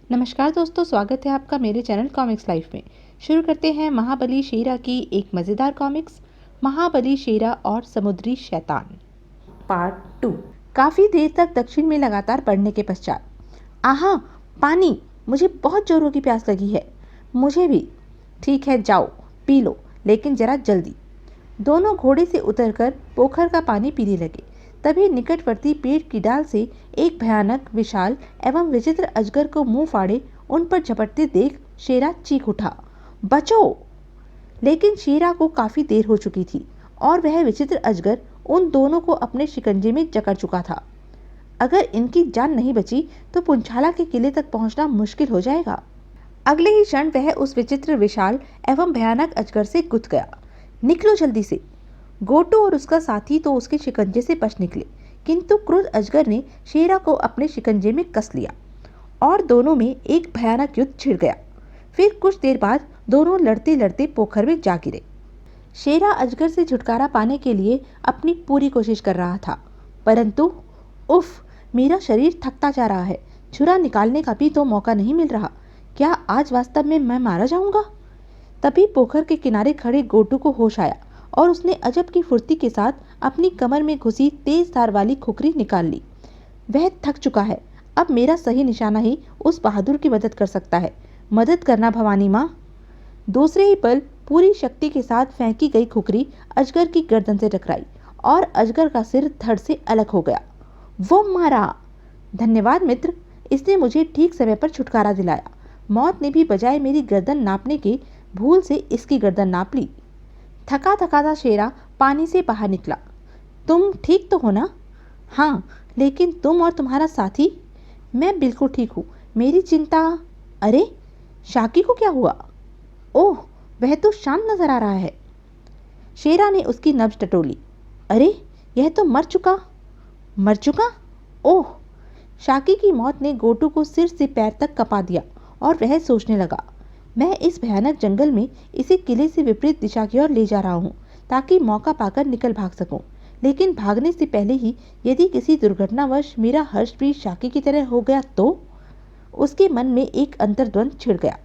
नमस्कार दोस्तों, स्वागत है आपका मेरे चैनल कॉमिक्स लाइफ में। शुरू करते हैं महाबली शेरा की एक मज़ेदार कॉमिक्स, महाबली शेरा और समुद्री शैतान पार्ट 2। काफ़ी देर तक दक्षिण में लगातार पढ़ने के पश्चात, आहा, पानी! मुझे बहुत जोरों की प्यास लगी है। मुझे भी। ठीक है, जाओ पी लो, लेकिन जरा जल्दी। दोनों घोड़े से उतरकर पोखर का पानी पीने लगे। तभी निकटवर्ती पेड़ की डाल से एक भयानक, विशाल एवं विचित्र अजगर को मुंह फाड़े उन पर झपटते देख शेरा चीख उठा, बचो! लेकिन शेरा को काफी देर हो चुकी थी और वह विचित्र अजगर उन दोनों को अपने शिकंजे में जकड़ चुका था। अगर इनकी जान नहीं बची तो पुंछाला के किले तक पहुंचना मुश्किल हो जाएगा। अगले ही क्षण वह उस विचित्र, विशाल एवं भयानक अजगर से गुथ गया। निकलो जल्दी से! गोटू और उसका साथी तो उसके शिकंजे से बच निकले, किंतु क्रूर अजगर ने शेरा को अपने शिकंजे में कस लिया और दोनों में एक भयानक युद्ध छिड़ गया। फिर कुछ देर बाद दोनों लड़ते लड़ते पोखर में जा गिरे। शेरा अजगर से छुटकारा पाने के लिए अपनी पूरी कोशिश कर रहा था, परंतु उफ, मेरा शरीर थकता जा रहा है। छुरा निकालने का भी तो मौका नहीं मिल रहा। क्या आज वास्तव में मैं मारा जाऊंगा? तभी पोखर के किनारे खड़े गोटू को होश आया और उसने अजब की फुर्ती के साथ अपनी कमर में घुसी तेज धार वाली खुखरी निकाल ली। वह थक चुका है, अब मेरा सही निशाना ही उस बहादुर की मदद कर सकता है। मदद करना भवानी माँ। दूसरे ही पल पूरी शक्ति के साथ फेंकी गई खुखरी अजगर की गर्दन से टकराई और अजगर का सिर धड़ से अलग हो गया। वो मारा! धन्यवाद मित्र, इसने मुझे ठीक समय पर छुटकारा दिलाया। मौत ने भी बजाय मेरी गर्दन नापने के भूल से इसकी गर्दन नाप ली। थका थका था शेरा पानी से बाहर निकला। तुम ठीक तो हो ना? हाँ, लेकिन तुम और तुम्हारा साथी? मैं बिल्कुल ठीक हूँ। मेरी चिंता... अरे, शाकी को क्या हुआ? ओह, वह तो शांत नजर आ रहा है। शेरा ने उसकी नब्ज टटोली। अरे, यह तो मर चुका। मर चुका? ओह! शाकी की मौत ने गोटू को सिर से पैर तक कपा दिया और वह सोचने लगा, मैं इस भयानक जंगल में इसे किले से विपरीत दिशा की ओर ले जा रहा हूँ ताकि मौका पाकर निकल भाग सकूं। लेकिन भागने से पहले ही यदि किसी दुर्घटनावश मेरा हर्ष भी शाकी की तरह हो गया तो? उसके मन में एक अंतर्द्वंद छिड़ गया।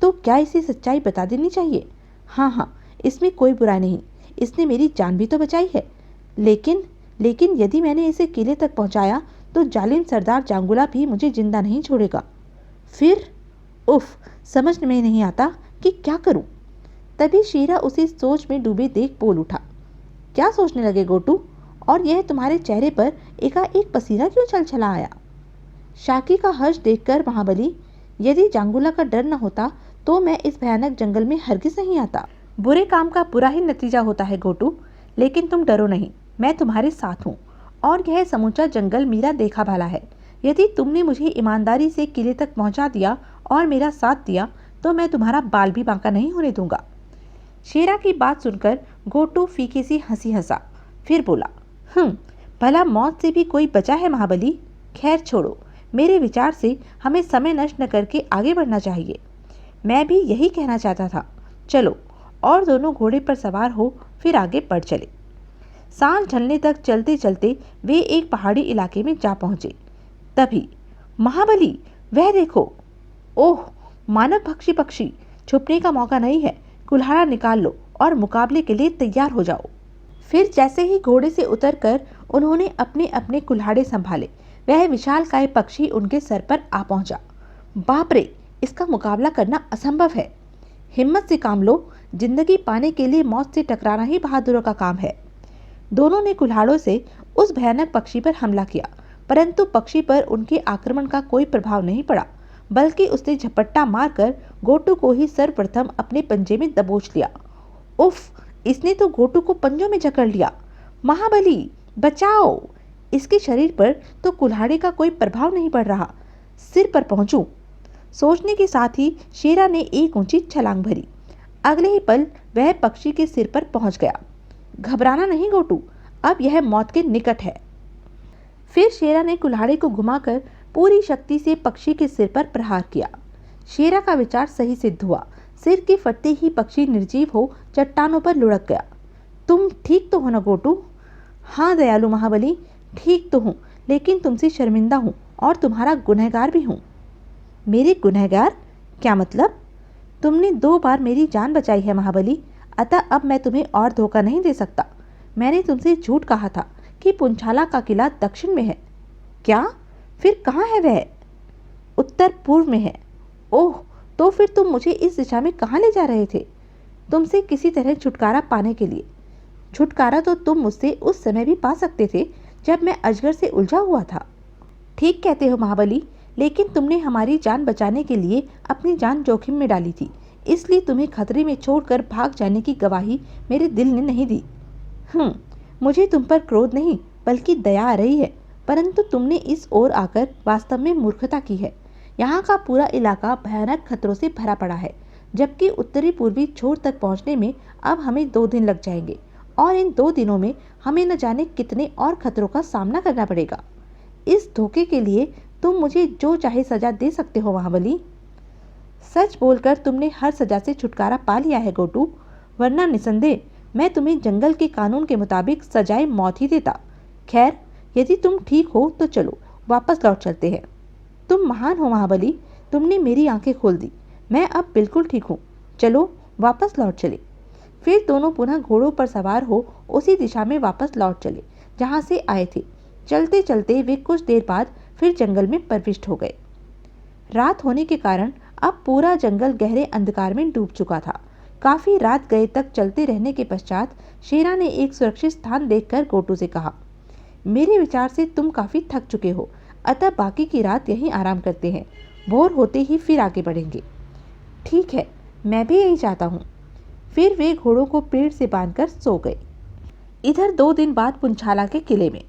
तो क्या इसे सच्चाई बता देनी चाहिए? हाँ, इसमें कोई बुराई नहीं। इसने मेरी जान भी तो बचाई है। लेकिन यदि मैंने इसे किले तक पहुंचाया तो जालिम सरदार जांगुला भी मुझे जिंदा नहीं छोड़ेगा। फिर? उफ, समझ में नहीं आता कि क्या करूं। तभी शेरा उसे सोच में डूबे देख बोल उठा। क्या सोचने लगे गोटू? और यह तुम्हारे चेहरे पर एकाएक पसीना क्यों छलछला आया? शाकी का हर्ष देखकर महाबली, यदि जांगुला का डर न होता तो मैं इस भयानक जंगल में हरगिज नहीं आता। बुरे काम का बुरा ही नतीजा होता है गोटू, लेकिन तुम डरो नहीं, मैं तुम्हारे साथ हूँ और यह समूचा जंगल मेरा देखा भाला है। यदि तुमने मुझे ईमानदारी से किले तक पहुंचा दिया और मेरा साथ दिया तो मैं तुम्हारा बाल भी बांका नहीं होने दूंगा। शेरा की बात सुनकर गोटू फीकी सी हंसी हंसा, फिर बोला, भला मौत से भी कोई बचा है महाबली? खैर छोड़ो, मेरे विचार से हमें समय नष्ट न करके आगे बढ़ना चाहिए। मैं भी यही कहना चाहता था। चलो, और दोनों घोड़े पर सवार हो फिर आगे बढ़ चले। सांझ ढलने तक चलते चलते वे एक पहाड़ी इलाके में जा पहुंचे। तभी, महाबली, वह देखो! ओह, मानव भक्षी पक्षी! छुपने का मौका नहीं है, कुल्हाड़ा निकाल लो और मुकाबले के लिए तैयार हो जाओ। फिर जैसे ही घोड़े से उतरकर उन्होंने अपने अपने कुल्हाड़े संभाले, वह विशालकाय पक्षी उनके सर पर आ पहुंचा। बाप रे, इसका मुकाबला करना असंभव है। हिम्मत से काम लो, जिंदगी पाने के लिए मौत से टकराना ही बहादुरों का काम है। दोनों ने कुल्हाड़ों से उस भयानक पक्षी पर हमला किया, परंतु पक्षी पर उनके आक्रमण का कोई प्रभाव नहीं पड़ा, बल्कि उसने झपट्टा मारकर गोटू को ही सर्वप्रथम अपने पंजे में दबोच लिया। उफ, इसने तो गोटू को पंजों में जकड़ लिया। महाबली, बचाओ! इसके शरीर पर तो कुल्हाड़े का कोई प्रभाव नहीं पड़ रहा। सिर पर पहुंचूं। सोचने के साथ ही शेरा ने एक ऊंची छलांग भरी। अगले ही पल वह पक्षी के सिर पर पहुंच गया। घबराना नहीं गोटू, अब यह मौत के निकट है। फिर शेरा ने कुल्हाड़े को घुमाकर पूरी शक्ति से पक्षी के सिर पर प्रहार किया। शेरा का विचार सही सिद्ध हुआ। सिर के फटते ही पक्षी निर्जीव हो चट्टानों पर लुढ़क गया। तुम ठीक तो हो ना गोटू? हाँ दयालु महाबली, ठीक तो हूँ, लेकिन तुमसे शर्मिंदा हूँ और तुम्हारा गुनहगार भी हूँ। मेरे गुनहगार? क्या मतलब? तुमने 2 बार मेरी जान बचाई है महाबली, अतः अब मैं तुम्हें और धोखा नहीं दे सकता। मैंने तुमसे झूठ कहा था कि पुंछाला का किला दक्षिण में है। क्या? फिर कहाँ है वह? उत्तर पूर्व में है। ओह, तो फिर तुम मुझे इस दिशा में कहाँ ले जा रहे थे? तुमसे किसी तरह छुटकारा पाने के लिए। छुटकारा तो तुम मुझसे उस समय भी पा सकते थे जब मैं अजगर से उलझा हुआ था। ठीक कहते हो महाबली, लेकिन तुमने हमारी जान बचाने के लिए अपनी जान जोखिम में डाली थी, इसलिए तुम्हें खतरे में छोड़कर भाग जाने की गवाही मेरे दिल ने नहीं दी। मुझे तुम पर क्रोध नहीं बल्कि दया आ रही है, परंतु तुमने इस ओर आकर वास्तव में मूर्खता की है। यहाँ का पूरा इलाका भयानक खतरों से भरा पड़ा है, जबकि उत्तरी पूर्वी छोर तक पहुँचने में अब हमें 2 दिन लग जाएंगे, और इन 2 दिनों में हमें न जाने कितने और खतरों का सामना करना पड़ेगा। इस धोखे के लिए तुम मुझे जो चाहे सजा दे सकते हो महाबली। सच बोलकर तुमने हर सजा से छुटकारा पा लिया है गोटू, वरना निसंदेह मैं तुम्हें जंगल के कानून के मुताबिक सजाए मौत ही देता। खैर, यदि तुम ठीक हो तो चलो वापस लौट चलते हैं। तुम महान हो महाबली, तुमने मेरी आंखें खोल दी। मैं अब बिल्कुल ठीक हूँ। चलो वापस लौट चले। फिर दोनों पुनः घोड़ों पर सवार हो उसी दिशा में वापस लौट चले जहाँ से आए थे। चलते चलते वे कुछ देर बाद फिर जंगल में प्रविष्ट हो गए। रात होने के कारण अब पूरा जंगल गहरे अंधकार में डूब चुका था। काफी रात गए तक चलते रहने के पश्चात शेरा ने एक सुरक्षित स्थान देखकर गोटू से कहा, मेरे विचार से तुम काफी थक चुके हो, अतः बाकी की रात यहीं आराम करते हैं। भोर होते ही फिर आगे बढ़ेंगे। ठीक है, मैं भी यही चाहता हूँ। फिर वे घोड़ों को पेड़ से बांधकर सो गए। इधर 2 दिन बाद पुंछाला के किले में,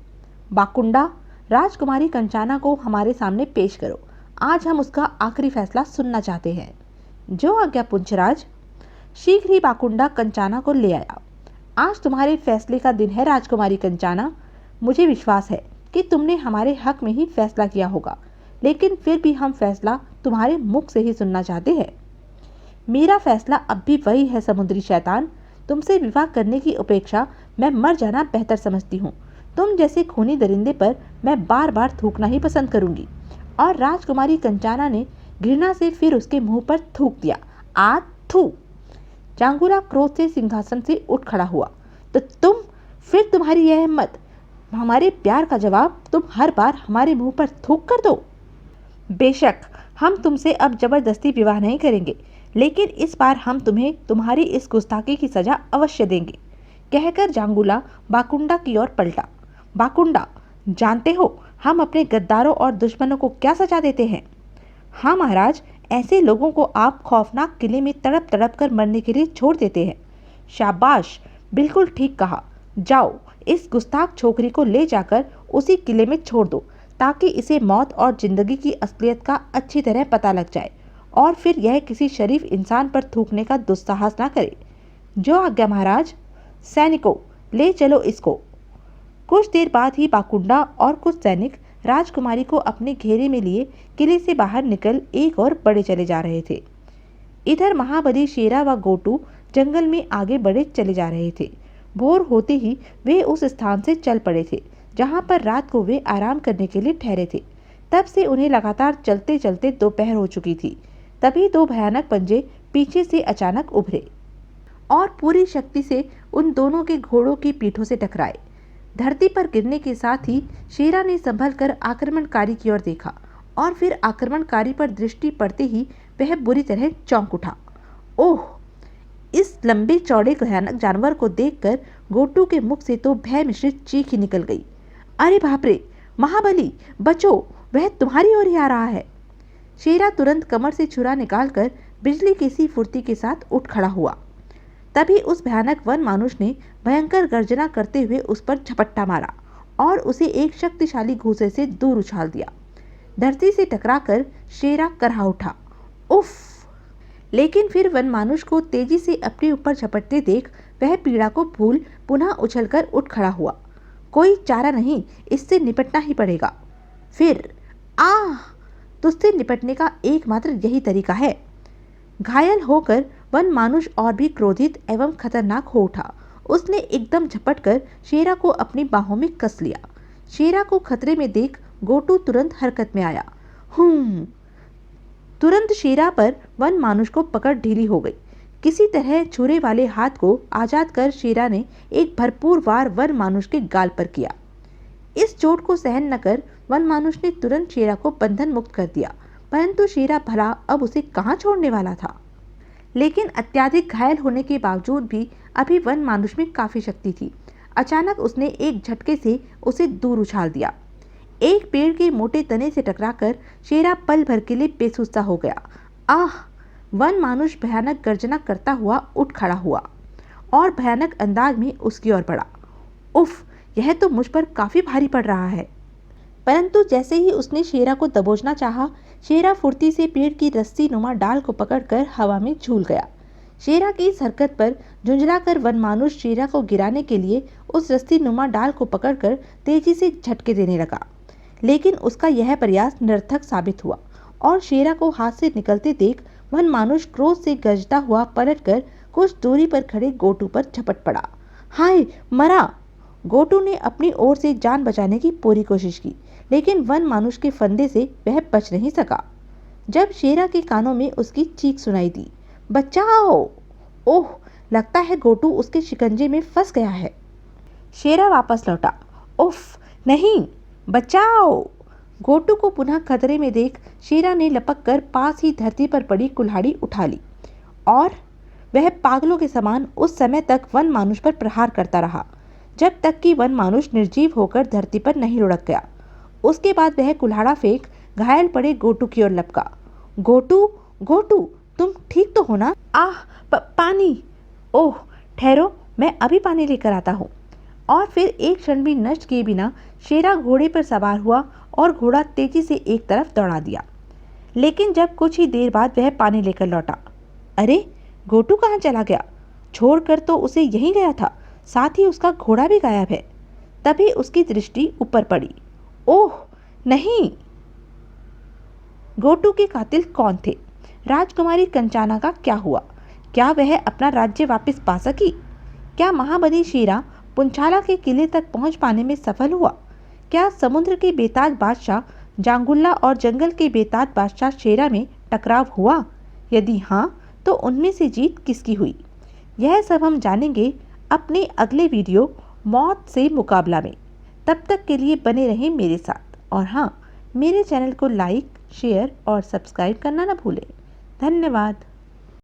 बाकुंडा, राजकुमारी कंचाना को हमारे सामने पेश करो। आज हम उसका आखिरी फैसला सुनना चाहते हैं। जो आज्ञा पुंछराज। शीघ्र ही बाकुंडा कंचाना को ले आया। आज तुम्हारे फैसले का दिन है राजकुमारी कंचाना। मुझे विश्वास है कि तुमने हमारे हक में ही फैसला किया होगा, लेकिन फिर भी हम फैसला तुम्हारे मुख से ही सुनना चाहते हैं। मेरा फैसला अब भी वही है समुद्री शैतान। तुमसे विवाह करने की अपेक्षा मैं मर जाना बेहतर समझती हूँ। तुम जैसे खूनी दरिंदे पर मैं बार बार थूकना ही पसंद करूंगी। और राजकुमारी कंचाना ने घृणा से फिर उसके मुंह पर थूक दिया। आ थू। जांगुरा क्रोध से सिंहासन से उठ खड़ा हुआ। तो फिर तुम्हारी यह हिम्मत, हमारे प्यार का जवाब तुम हर बार हमारे मुंह पर थूक कर दो। बेशक हम तुमसे अब जबरदस्ती विवाह नहीं करेंगे, लेकिन इस बार हम तुम्हें तुम्हारी इस गुस्ताखी की सजा अवश्य देंगे, कहकर जांगुला बाकुंडा की ओर पलटा। बाकुंडा, जानते हो हम अपने गद्दारों और दुश्मनों को क्या सजा देते हैं? हाँ महाराज, ऐसे लोगों को आप खौफनाक किले में तड़प तड़प कर मरने के लिए छोड़ देते हैं। शाबाश, बिल्कुल ठीक कहा। जाओ, इस गुस्ताख छोकरी को ले जाकर उसी किले में छोड़ दो, ताकि इसे मौत और जिंदगी की असलियत का अच्छी तरह पता लग जाए, और फिर यह किसी शरीफ इंसान पर थूकने का दुस्साहस ना करे। जो आज्ञा महाराज। सैनिकों, ले चलो इसको। कुछ देर बाद ही बाकुंडा और कुछ सैनिक राजकुमारी को अपने घेरे में लिए किले से बाहर निकल एक और बढ़े चले जा रहे थे। इधर महाबली शेरा व गोटू जंगल में आगे बढ़े चले जा रहे थे। भोर होते ही वे उस स्थान से चल पड़े थे जहां पर रात को वे आराम करने के लिए ठहरे थे। तब से उन्हें लगातार चलते चलते दोपहर हो चुकी थी। तभी 2 भयानक पंजे पीछे से अचानक उभरे और पूरी शक्ति से उन दोनों के घोड़ों की पीठों से टकराए। धरती पर गिरने के साथ ही शेरा ने संभल कर आक्रमणकारी की ओर देखा, और फिर आक्रमणकारी पर दृष्टि पड़ते ही वह बुरी तरह चौंक उठा। ओह! इस लंबे चौड़े भयानक जानवर को देखकर गोटू के मुख से तो भय मिश्रित चीख ही निकल गई। अरे बाप रे! महाबली, बचो, वह तुम्हारी ओर ही आ रहा है। शेरा तुरंत कमर से छुरा निकालकर बिजली की सी फुर्ती के साथ उठ खड़ा हुआ। तभी उस भयानक वन मानुष ने भयंकर गर्जना करते हुए उस पर झपट्टा मारा और उसे एक शक्तिशाली घूंसे से दूर उछाल दिया। धरती से टकराकर शेरा करहा उठा। उफ! लेकिन फिर वन मानुष को तेजी से अपने ऊपर झपटते देख वह पीड़ा को भूल पुनः उछलकर उठ खड़ा हुआ। कोई चारा नहीं, इससे निपटना ही पड़ेगा। फिर आह! तुझसे निपटने का एकमात्र यही तरीका है। घायल होकर वन मानुष और भी क्रोधित एवं खतरनाक हो उठा। उसने एकदम झपटकर शेरा को अपनी बाहों में कस लिया। शेरा को खतरे में देख गोटू तुरंत हरकत में आया। तुरंत शेरा पर वन मानुष को पकड़ ढीली हो गई। किसी तरह छुरे वाले हाथ को आजाद कर शेरा ने एक भरपूर वार वन मानुष के गाल पर किया। इस चोट को सहन न कर वन मानुष ने तुरंत शेरा को बंधन मुक्त कर दिया, परंतु शेरा भला अब उसे कहाँ छोड़ने वाला था। लेकिन अत्याधिक घायल होने के बावजूद भी अभी वन मानुष में काफी शक्ति थी। अचानक उसने एक झटके से उसे दूर उछाल दिया। एक पेड़ के मोटे तने से टकराकर शेरा पल भर के लिए बेसुरा हो गया। आह! वन मानुष भयानक गर्जना करता हुआ उठ खड़ा हुआ और भयानक अंदाज में उसकी ओर बढ़ा। उफ! यह तो मुझ पर काफी भारी पड़ रहा है। परंतु जैसे ही उसने शेरा को दबोचना चाहा, शेरा फुर्ती से पेड़ की रस्सी नुमा डाल को पकड़कर हवा में झूल गया। शेरा की इस हरकत पर झुंझलाकर वन मानुष शेरा को गिराने के लिए उस रस्सी नुमा डाल को पकड़कर तेजी से झटके देने लगा, लेकिन उसका यह प्रयास निरर्थक साबित हुआ और शेरा को हाथ से निकलते देख वन मानुष क्रोध से गरजता हुआ पलटकर कुछ दूरी पर खड़े गोटू पर झपट पड़ा। हाय! मरा! गोटू ने अपनी ओर से जान बचाने की पूरी कोशिश की, लेकिन वन मानुष के फंदे से वह बच नहीं सका। जब शेरा के कानों में उसकी चीख सुनाई दी, बचाओ! ओह! लगता है गोटू उसके शिकंजे में फंस गया है। शेरा वापस लौटा। उफ! नहीं! बचाओ! गोटू को पुनः खतरे में देख शेरा ने लपक कर पास ही धरती पर पड़ी कुल्हाड़ी उठा ली और वह पागलों के समान उस समय तक वन मानुष पर प्रहार करता रहा, जब तक कि वन मानुष निर्जीव होकर धरती पर नहीं लुढ़क गया। उसके बाद वह कुल्हाड़ा फेंक घायल पड़े गोटू की ओर लपका। गोटू! गोटू! तुम ठीक तो हो ना? आह! पानी! ओह! ठहरो, मैं अभी पानी लेकर आता हूँ। और फिर एक क्षण भी नष्ट किए बिना शेरा घोड़े पर सवार हुआ और घोड़ा तेजी से एक तरफ दौड़ा दिया। लेकिन जब कुछ ही देर बाद वह पानी लेकर लौटा, अरे! गोटू कहाँ चला गया? छोड़कर तो उसे यहीं गया था, साथ ही उसका घोड़ा भी गायब है। तभी उसकी दृष्टि ऊपर पड़ी। ओह! नहीं! गोटू के कातिल कौन थे? राजकुमारी कंचाना का क्या हुआ? क्या वह अपना राज्य वापस पा सकी? क्या महाबली शेरा पुंछाला के किले तक पहुंच पाने में सफल हुआ? क्या समुद्र के बेताज बादशाह जांगुल्ला और जंगल के बेताज बादशाह शेरा में टकराव हुआ? यदि हाँ, तो उनमें से जीत किसकी हुई? यह सब हम जानेंगे अपने अगले वीडियो मौत से मुकाबला में। तब तक के लिए बने रहें मेरे साथ और हाँ, मेरे चैनल को लाइक, शेयर और सब्सक्राइब करना ना भूलें। धन्यवाद।